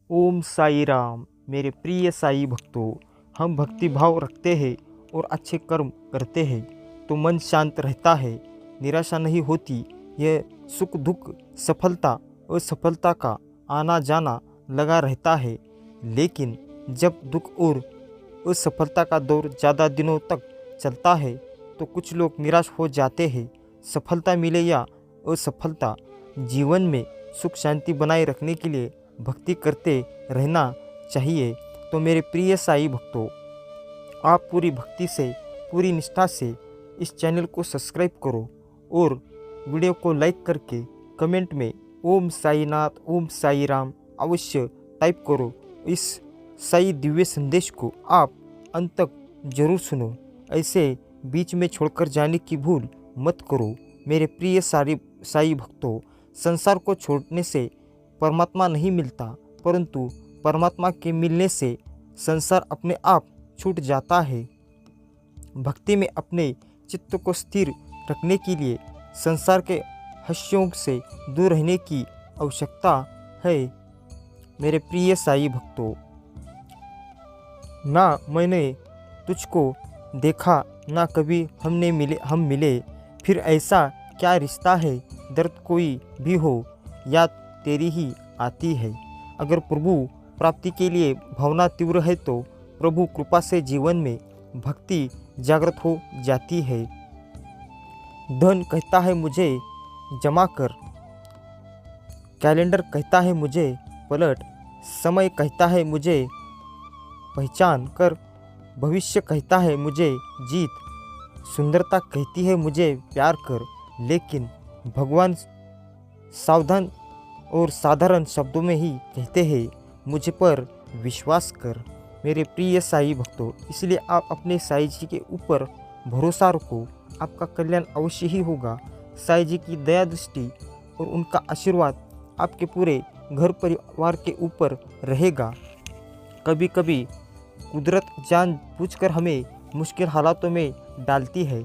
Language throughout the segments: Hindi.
ओम साई राम। मेरे प्रिय साई भक्तों, हम भक्ति भाव रखते हैं और अच्छे कर्म करते हैं तो मन शांत रहता है, निराशा नहीं होती। यह सुख दुख, सफलता असफलता का आना जाना लगा रहता है। लेकिन जब दुख और असफलता का दौर ज़्यादा दिनों तक चलता है तो कुछ लोग निराश हो जाते हैं। सफलता मिले या असफलता, जीवन में सुख शांति बनाए रखने के लिए भक्ति करते रहना चाहिए। तो मेरे प्रिय साई भक्तों, आप पूरी भक्ति से, पूरी निष्ठा से इस चैनल को सब्सक्राइब करो और वीडियो को लाइक करके कमेंट में ओम साईनाथ, ओम साई राम अवश्य टाइप करो। इस साई दिव्य संदेश को आप अंत तक जरूर सुनो। ऐसे बीच में छोड़कर जाने की भूल मत करो। मेरे प्रिय साई भक्तों, संसार को छोड़ने से परमात्मा नहीं मिलता, परंतु परमात्मा के मिलने से संसार अपने आप छूट जाता है। भक्ति में अपने चित्त को स्थिर रखने के लिए संसार के हर्षों से दूर रहने की आवश्यकता है। मेरे प्रिय साई भक्तों, ना मैंने तुझको देखा, ना कभी हम मिले, फिर ऐसा क्या रिश्ता है, दर्द कोई भी हो याद तेरी ही आती है। अगर प्रभु प्राप्ति के लिए भावना तीव्र है तो प्रभु कृपा से जीवन में भक्ति जागृत हो जाती है। धन कहता है मुझे जमा कर, कैलेंडर कहता है मुझे पलट, समय कहता है मुझे पहचान कर, भविष्य कहता है मुझे जीत, सुंदरता कहती है मुझे प्यार कर, लेकिन भगवान सावधान और साधारण शब्दों में ही कहते हैं मुझ पर विश्वास कर। मेरे प्रिय साई भक्तों, इसलिए आप अपने साई जी के ऊपर भरोसा रखो, आपका कल्याण अवश्य ही होगा। साई जी की दया दृष्टि और उनका आशीर्वाद आपके पूरे घर परिवार के ऊपर रहेगा। कभी कभी कुदरत जानबूझकर हमें मुश्किल हालातों में डालती है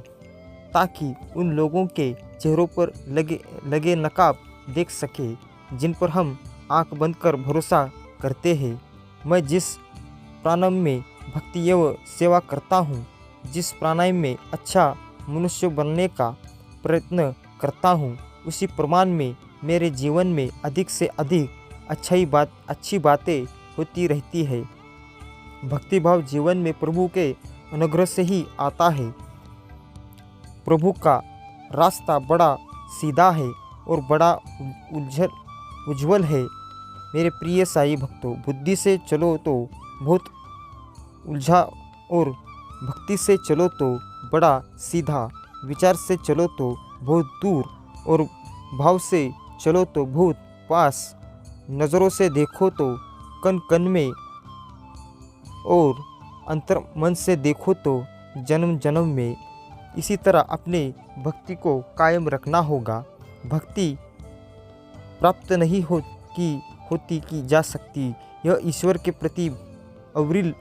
ताकि उन लोगों के चेहरों पर लगे नकाब देख सके जिन पर हम आंख बंद कर भरोसा करते हैं। मैं जिस प्राणायाम में भक्ति एवं सेवा करता हूँ, जिस प्राणायाम में अच्छा मनुष्य बनने का प्रयत्न करता हूँ, उसी प्रमाण में मेरे जीवन में अधिक से अधिक अच्छी बातें होती रहती है। भक्ति भाव जीवन में प्रभु के अनुग्रह से ही आता है। प्रभु का रास्ता बड़ा सीधा है और बड़ा उज्जवल है। मेरे प्रिय साई भक्तों, बुद्धि से चलो तो बहुत उलझा और भक्ति से चलो तो बड़ा सीधा, विचार से चलो तो बहुत दूर और भाव से चलो तो बहुत पास, नज़रों से देखो तो कन कन में और अंतर मन से देखो तो जन्म जन्म में। इसी तरह अपने भक्ति को कायम रखना होगा। भक्ति प्राप्त नहीं होती की जा सकती, यह ईश्वर के प्रति अविरल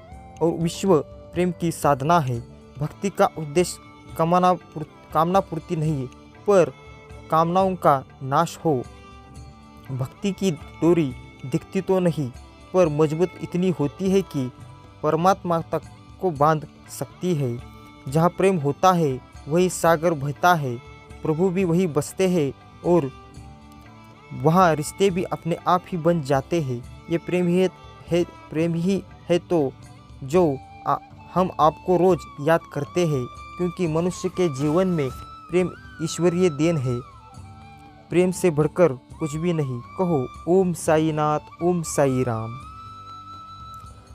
और विश्व प्रेम की साधना है। भक्ति का उद्देश्य कामना पूर्ति नहीं पर कामनाओं का नाश हो। भक्ति की डोरी दिखती तो नहीं पर मजबूत इतनी होती है कि परमात्मा तक को बांध सकती है। जहाँ प्रेम होता है वही सागर बहता है, प्रभु भी वही बसते हैं और वहाँ रिश्ते भी अपने आप ही बन जाते हैं। ये प्रेम ही है तो जो हम आपको रोज़ याद करते हैं, क्योंकि मनुष्य के जीवन में प्रेम ईश्वरीय देन है। प्रेम से बढ़कर कुछ भी नहीं। कहो ओम साईनाथ, ओम साई राम।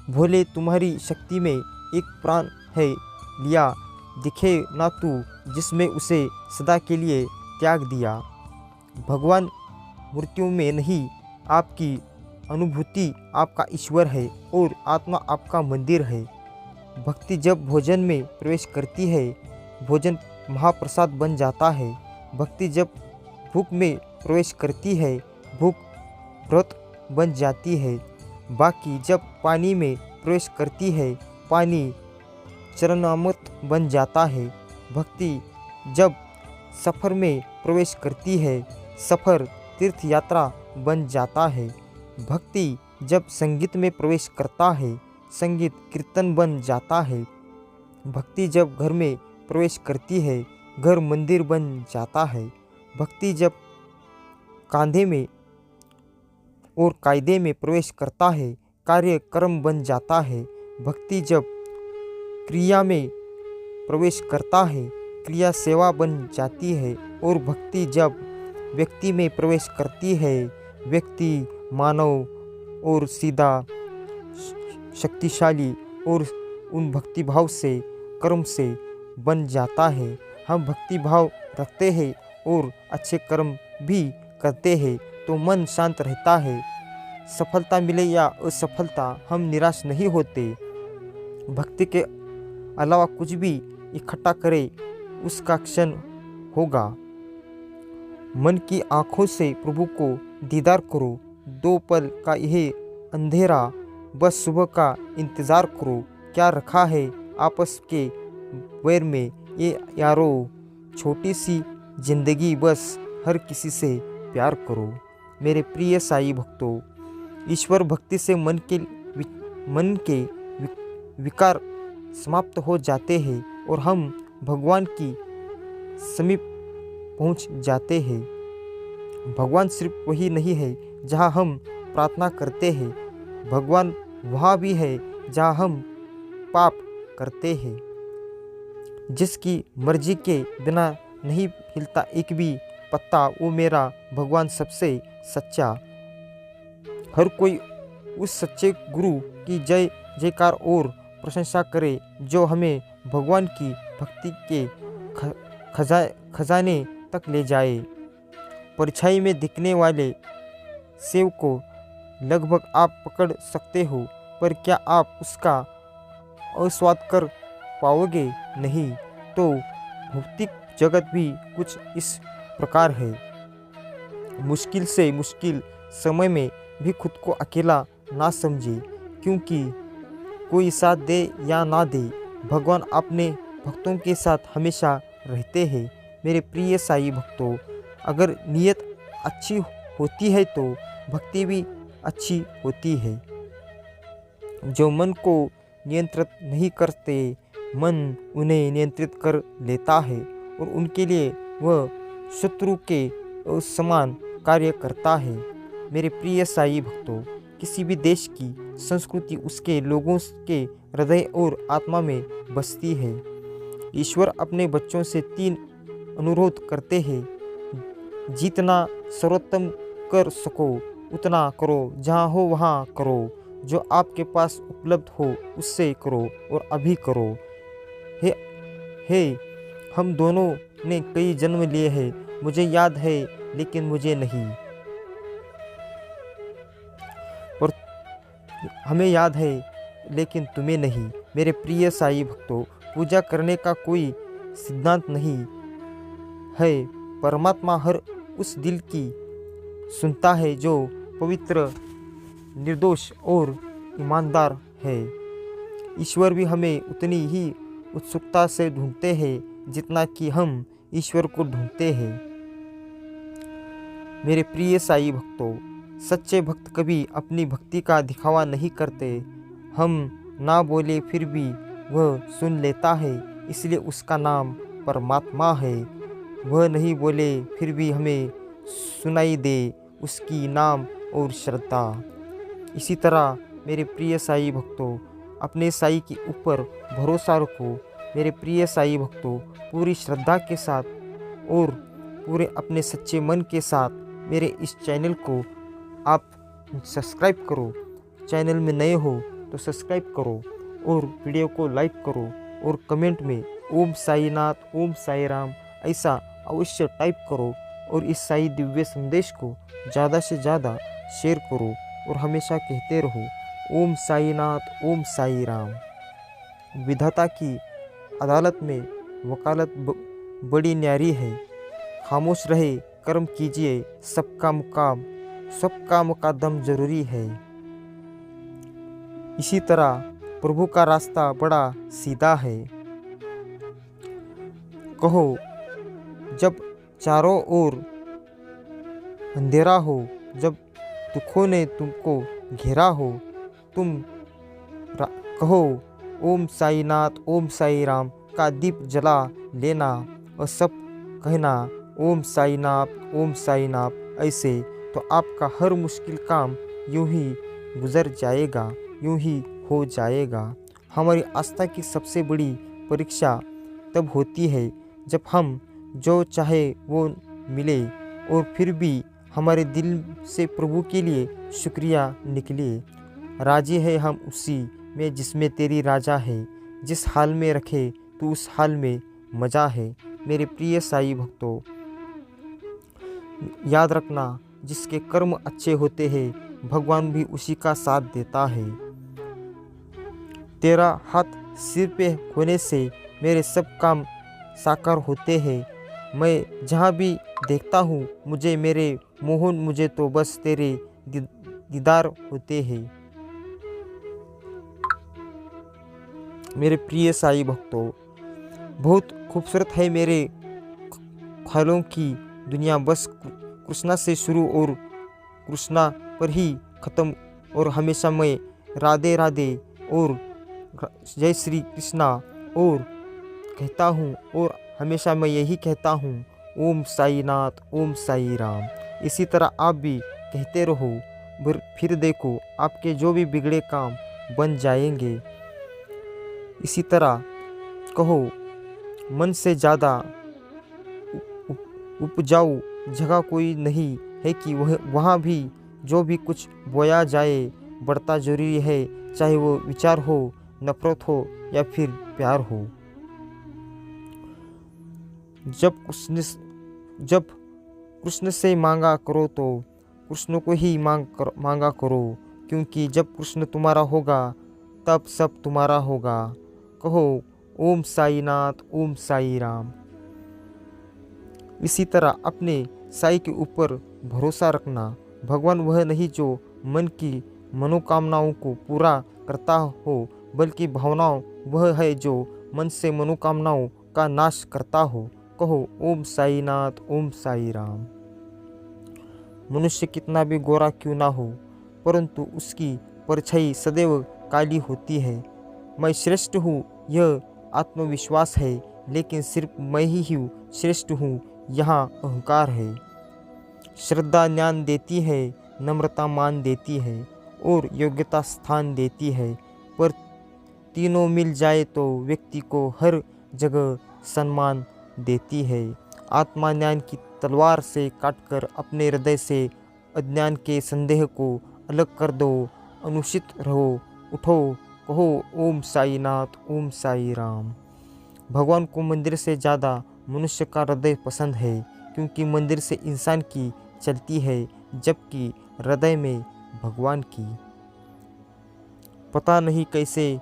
भोले तुम्हारी शक्ति में एक प्राण है, लिया दिखे ना तू जिसमें उसे सदा के लिए त्याग दिया। भगवान मूर्तियों में नहीं, आपकी अनुभूति आपका ईश्वर है और आत्मा आपका मंदिर है। भक्ति जब भोजन में प्रवेश करती है, भोजन महाप्रसाद बन जाता है। भक्ति जब भूख में प्रवेश करती है, भूख व्रत बन जाती है। बाकी जब पानी में प्रवेश करती है, पानी चरणामृत बन जाता है। भक्ति जब सफ़र में प्रवेश करती है, सफ़र तीर्थ यात्रा बन जाता है। भक्ति जब संगीत में प्रवेश करता है, संगीत कीर्तन बन जाता है। भक्ति जब घर में प्रवेश करती है, घर मंदिर बन जाता है। भक्ति जब कांधे में और कायदे में प्रवेश करता है, कार्य कर्म बन जाता है। भक्ति जब क्रिया में प्रवेश करता है, क्रिया सेवा बन जाती है। और भक्ति जब व्यक्ति में प्रवेश करती है, व्यक्ति मानव और सीधा, शक्तिशाली और उन भक्तिभाव से, कर्म से बन जाता है। हम भक्तिभाव रखते हैं और अच्छे कर्म भी करते हैं तो मन शांत रहता है। सफलता मिले या असफलता, हम निराश नहीं होते। भक्ति के अलावा कुछ भी इकट्ठा करे उसका क्षण होगा। मन की आँखों से प्रभु को दीदार करो। 2 पल का यह अंधेरा, बस सुबह का इंतज़ार करो। क्या रखा है आपस के वैर में ये यारो, छोटी सी जिंदगी बस हर किसी से प्यार करो। मेरे प्रिय साईं भक्तों, ईश्वर भक्ति से मन के विकार समाप्त हो जाते हैं और हम भगवान की समीप पहुंच जाते हैं। भगवान सिर्फ वही नहीं है जहां हम प्रार्थना करते हैं, भगवान वहाँ भी है जहां हम पाप करते हैं। जिसकी मर्जी के बिना नहीं हिलता एक भी पत्ता, वो मेरा भगवान सबसे सच्चा। हर कोई उस सच्चे गुरु की जय जयकार और प्रशंसा करे जो हमें भगवान की भक्ति के खजाने तक ले जाए। परछाई में दिखने वाले सेव को लगभग आप पकड़ सकते हो, पर क्या आप उसका आस्वाद कर पाओगे? नहीं। तो भौतिक जगत भी कुछ इस प्रकार है। मुश्किल से मुश्किल समय में भी खुद को अकेला ना समझे, क्योंकि कोई साथ दे या ना दे, भगवान अपने भक्तों के साथ हमेशा रहते हैं। मेरे प्रिय साईं भक्तों, अगर नीयत अच्छी होती है तो भक्ति भी अच्छी होती है। जो मन को नियंत्रित नहीं करते, मन उन्हें नियंत्रित कर लेता है और उनके लिए वह शत्रु के समान कार्य करता है। मेरे प्रिय साईं भक्तों, किसी भी देश की संस्कृति उसके लोगों के हृदय और आत्मा में बसती है। ईश्वर अपने बच्चों से 3 अनुरोध करते हैं। जितना सर्वोत्तम कर सको उतना करो, जहाँ हो वहाँ करो, जो आपके पास उपलब्ध हो उससे करो और अभी करो। हे हम दोनों ने कई जन्म लिए हैं, मुझे याद है लेकिन मुझे नहीं, और हमें याद है लेकिन तुम्हें नहीं। मेरे प्रिय साईं भक्तों, पूजा करने का कोई सिद्धांत नहीं है। परमात्मा हर उस दिल की सुनता है जो पवित्र, निर्दोष और ईमानदार है। ईश्वर भी हमें उतनी ही उत्सुकता से ढूंढते हैं जितना कि हम ईश्वर को ढूंढते हैं। मेरे प्रिय साईं भक्तों, सच्चे भक्त कभी अपनी भक्ति का दिखावा नहीं करते। हम ना बोले फिर भी वह सुन लेता है, इसलिए उसका नाम परमात्मा है। वह नहीं बोले फिर भी हमें सुनाई दे उसकी नाम और श्रद्धा। इसी तरह मेरे प्रिय साईं भक्तों, अपने साईं के ऊपर भरोसा रखो। मेरे प्रिय साईं भक्तों, पूरी श्रद्धा के साथ और पूरे अपने सच्चे मन के साथ मेरे इस चैनल को आप सब्सक्राइब करो। चैनल में नए हो तो सब्सक्राइब करो और वीडियो को लाइक करो और कमेंट में ओम साईनाथ, ओम साई राम ऐसा अवश्य टाइप करो और इस साई दिव्य संदेश को ज़्यादा से ज़्यादा शेयर करो और हमेशा कहते रहो ओम साईनाथ, ओम साई राम। विधाता की अदालत में वकालत बड़ी न्यारी है। खामोश रहे, कर्म कीजिए, सबका मुकादम जरूरी है। इसी तरह प्रभु का रास्ता बड़ा सीधा है। कहो जब चारों ओर अंधेरा हो, जब दुखों ने तुमको घेरा हो। तुम कहो ओम साईनाथ ओम साई राम का दीप जला लेना और सब कहना ओम साईनाथ ओम साईनाथ। ऐसे तो आपका हर मुश्किल काम यूं ही गुजर जाएगा, यूं ही हो जाएगा। हमारी आस्था की सबसे बड़ी परीक्षा तब होती है जब हम जो चाहे वो मिले और फिर भी हमारे दिल से प्रभु के लिए शुक्रिया निकले। राजी है हम उसी में जिसमें तेरी राजा है, जिस हाल में रखे तो उस हाल में मज़ा है। मेरे प्रिय साईं भक्तों, याद रखना जिसके कर्म अच्छे होते हैं भगवान भी उसी का साथ देता है। तेरा हाथ सिर पे होने से मेरे सब काम साकार होते हैं। मैं जहाँ भी देखता हूँ मुझे मेरे मोहन, मुझे तो बस तेरे दीदार होते हैं। मेरे प्रिय साईं भक्तों, बहुत खूबसूरत है मेरे ख्यालों की दुनिया, बस कृष्णा से शुरू और कृष्णा पर ही ख़त्म। और हमेशा मैं राधे राधे और जय श्री कृष्णा और कहता हूँ, और हमेशा मैं यही कहता हूँ ओम साईनाथ ओम साई राम। इसी तरह आप भी कहते रहो, फिर देखो आपके जो भी बिगड़े काम बन जाएंगे। इसी तरह कहो मन से ज़्यादा उपजाऊ जगह कोई नहीं है कि वहाँ भी जो भी कुछ बोया जाए बढ़ता जरूरी है, चाहे वो विचार हो, नफरत हो या फिर प्यार हो। जब कृष्ण से मांगा करो तो कृष्ण को ही मांगा करो, क्योंकि जब कृष्ण तुम्हारा होगा तब सब तुम्हारा होगा। कहो ओम साईनाथ ओम साई राम। इसी तरह अपने साईं के ऊपर भरोसा रखना। भगवान वह नहीं जो मन की मनोकामनाओं को पूरा करता हो, बल्कि भावनाओं वह है जो मन से मनोकामनाओं का नाश करता हो। कहो ओम साईनाथ ओम साई राम। मनुष्य कितना भी गोरा क्यों ना हो, परंतु उसकी परछाई सदैव काली होती है। मैं श्रेष्ठ हूँ यह आत्मविश्वास है, लेकिन सिर्फ मैं ही हूँ श्रेष्ठ हूँ यहाँ अहंकार है। श्रद्धा ज्ञान देती है, नम्रता मान देती है और योग्यता स्थान देती है, पर तीनों मिल जाए तो व्यक्ति को हर जगह सम्मान देती है। आत्मा ज्ञान की तलवार से काटकर अपने हृदय से अज्ञान के संदेह को अलग कर दो। अनुचित रहो, उठो, कहो ओम साईनाथ ओम साई राम। भगवान को मंदिर से ज़्यादा मनुष्य का हृदय पसंद है, क्योंकि मंदिर से इंसान की चलती है जबकि हृदय में भगवान की। पता नहीं कैसे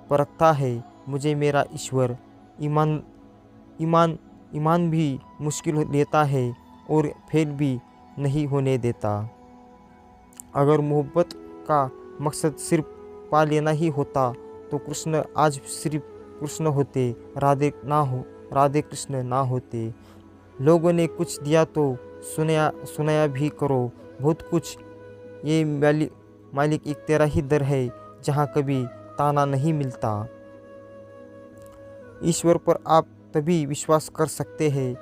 परखता है मुझे मेरा ईश्वर। ईमान भी मुश्किल लेता है और फेल भी नहीं होने देता। अगर मोहब्बत का मकसद सिर्फ पा लेना ही होता तो कृष्ण आज सिर्फ कृष्ण होते, राधे कृष्ण ना होते। लोगों ने कुछ दिया तो सुनाया भी करो बहुत कुछ। ये मालिक एक तेरा ही दर है जहाँ कभी ताना नहीं मिलता। ईश्वर पर आप तभी विश्वास कर सकते हैं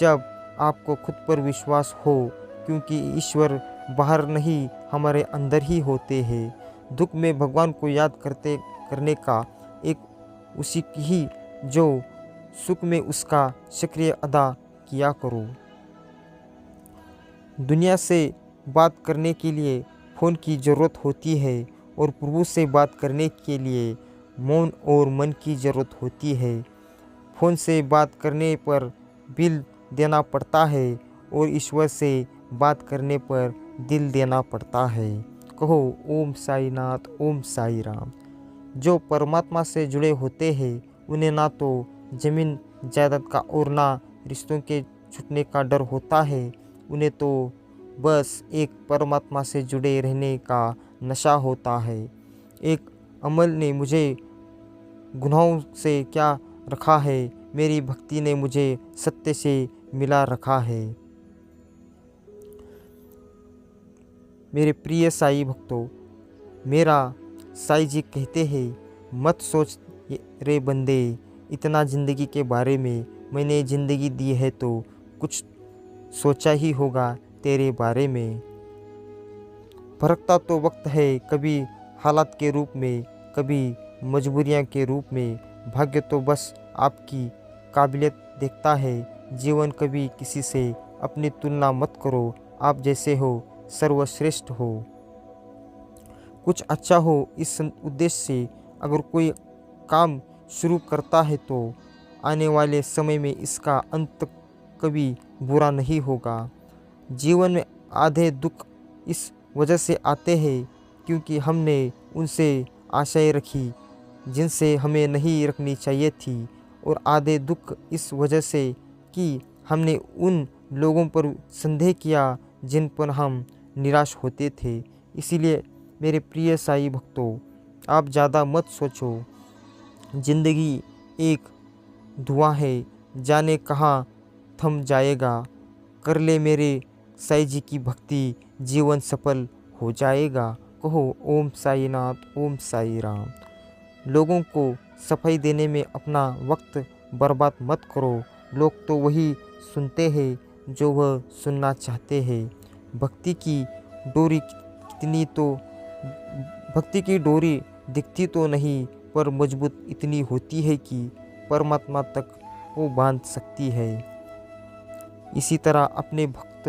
जब आपको खुद पर विश्वास हो, क्योंकि ईश्वर बाहर नहीं हमारे अंदर ही होते हैं। दुख में भगवान को याद करने का एक उसी की ही जो सुख में उसका शुक्रिया अदा किया करो। दुनिया से बात करने के लिए फ़ोन की ज़रूरत होती है और प्रभु से बात करने के लिए मौन और मन की ज़रूरत होती है। फ़ोन से बात करने पर बिल देना पड़ता है और ईश्वर से बात करने पर दिल देना पड़ता है। कहो ओम साईनाथ ओम साई राम। जो परमात्मा से जुड़े होते हैं उन्हें ना तो ज़मीन जायदाद का और ना रिश्तों के छूटने का डर होता है। उन्हें तो बस एक परमात्मा से जुड़े रहने का नशा होता है। एक अमल ने मुझे गुनाहों से क्या रखा है, मेरी भक्ति ने मुझे सत्य से मिला रखा है। मेरे प्रिय साईं भक्तों, मेरा साईं जी कहते हैं, मत सोच रे बंदे इतना ज़िंदगी के बारे में। मैंने ज़िंदगी दी है तो कुछ सोचा ही होगा तेरे बारे में। फरकता तो वक्त है, कभी हालात के रूप में, कभी मजबूरियां के रूप में। भाग्य तो बस आपकी काबिलियत देखता है। जीवन कभी किसी से अपनी तुलना मत करो, आप जैसे हो सर्वश्रेष्ठ हो। कुछ अच्छा हो इस उद्देश्य से अगर कोई काम शुरू करता है तो आने वाले समय में इसका अंत कभी बुरा नहीं होगा। जीवन में आधे दुख इस वजह से आते हैं क्योंकि हमने उनसे आशाएं रखी जिनसे हमें नहीं रखनी चाहिए थी, और आधे दुख इस वजह से कि हमने उन लोगों पर संदेह किया जिन पर हम निराश होते थे। इसीलिए मेरे प्रिय साई भक्तों, आप ज़्यादा मत सोचो। ज़िंदगी एक धुआं है, जाने कहाँ थम जाएगा। कर ले मेरे साईं जी की भक्ति, जीवन सफल हो जाएगा। कहो ओम साई नाथ, ओम साई राम। लोगों को सफाई देने में अपना वक्त बर्बाद मत करो। लोग तो वही सुनते हैं जो वह सुनना चाहते हैं। भक्ति की डोरी कितनी तो भक्ति की डोरी दिखती तो नहीं, पर मजबूत इतनी होती है कि परमात्मा तक वो बांध सकती है। इसी तरह अपने भक्त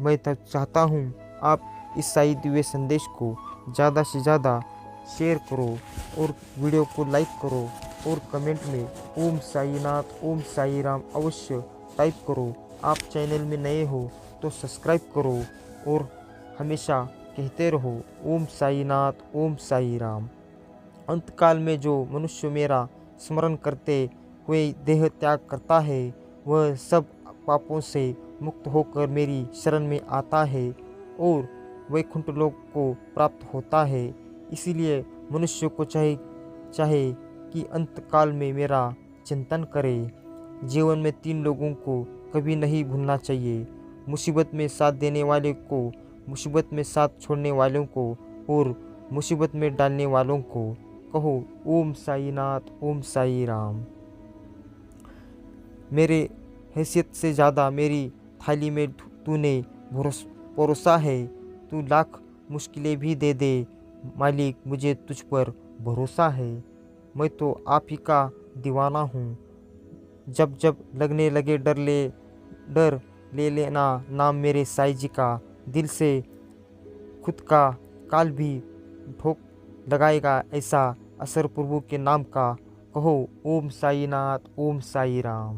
मैं तक चाहता हूँ आप इस साई दिव्य संदेश को ज़्यादा से ज़्यादा शेयर करो और वीडियो को लाइक करो और कमेंट में ओम साई नाथ, ओम साई राम अवश्य टाइप करो। आप चैनल में नए हो तो सब्सक्राइब करो और हमेशा कहते रहो ओम साई नाथ, ओम साई राम। अंतकाल में जो मनुष्य मेरा स्मरण करते हुए देह त्याग करता है, वह सब पापों से मुक्त होकर मेरी शरण में आता है और वैकुंठ लोक को प्राप्त होता है। इसीलिए मनुष्य को चाहे कि अंतकाल में मेरा चिंतन करे। जीवन में 3 लोगों को कभी नहीं भूलना चाहिए, मुसीबत में साथ देने वाले को, मुसीबत में साथ छोड़ने वालों को और मुसीबत में डालने वालों को। कहो ओम साई नाथ, ओम साई राम। मेरे हैसियत से ज़्यादा मेरी थाली में तूने परोसा है। तू लाख मुश्किलें भी दे दे मालिक, मुझे तुझ पर भरोसा है। मैं तो आप ही का दीवाना हूँ। जब जब लगने लगे डर ले लेना नाम मेरे साईं जी का। दिल से खुद का काल भी ठोक लगाएगा ऐसा असर प्रभु के नाम का। कहो ओम साई नाथ, ओम साई राम।